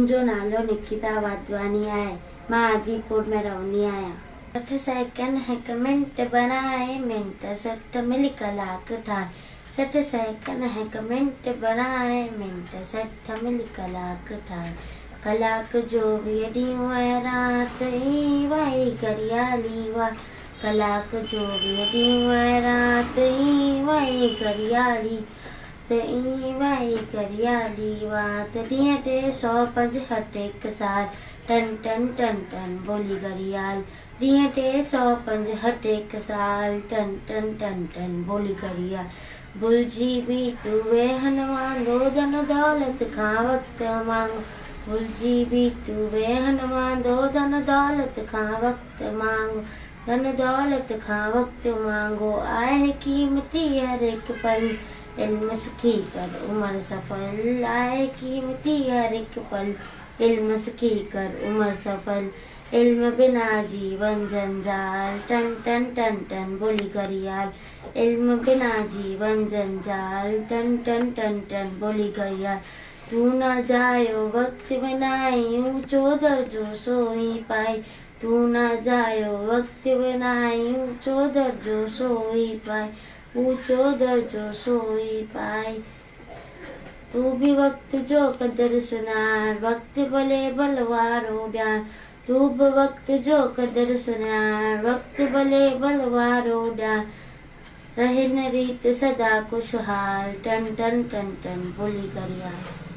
जो नालो निकिता वाधवानी आहे, मां आदिपुर में रहंदी आहियां। 60 सेकंड हिकु मिंट बनाए, मिंट 60 मिली कलाक ठाहे। 60 सेकंड हिकु मिंट बनाए, मिंट 60 मिली कलाक ठाहे। कलाक जो 20 ॾींहं ऐं राति ई वाई घड़ियाली वार। कलाक जो 20 ॾींहं ऐं राति ई वाई घड़ियाली त ई वाई घड़ियाली वात। ॾींहं 365 हिकु साल, टन टन टन टन बोली घड़ियाल। ॾींहं 365 हिकु साल, टन टन टन टन बोली घड़ियाल। भुलिजी बि तूं वेहन वांदो, धन दौलत खां वक़्तु मांगो। भुलिजी बि तूं वेहन वांदो, धन दौलत खां वक़्तु मांगो। धन दौलत खां वक़्तु मांगो, आहे क़ीमती हर हिकु पल। इल्म सिखी कर उमर सफल, आहे क़ीमती हर हिकु पल। इल्म सिखी कर उमर सफल, इल्म बिना जीवन जंजाल। टन टन टन टन बोली घड़ियाल। इल्म बिना जीवन जंजाल, टन टन टन टन बोली घड़ियाल। तू न जायो वक्त बिनाई, ऊंचो दर्जो सोई पाई। तू न जायो वक्त बिनाई, ऊंचो दर्जो सोई पाई। ऊंचो दर्जो सोई पाई। तू भी वक्त जो कदर सुञाण, वक्त भले भल वारो ॼाण। तू भी वक्त जो कदर सुञाण, वक्त भले भल वारो ॼाण। रहे न रीत सदा खुशहाल, टन टन टन टन बोली घड़ियाल।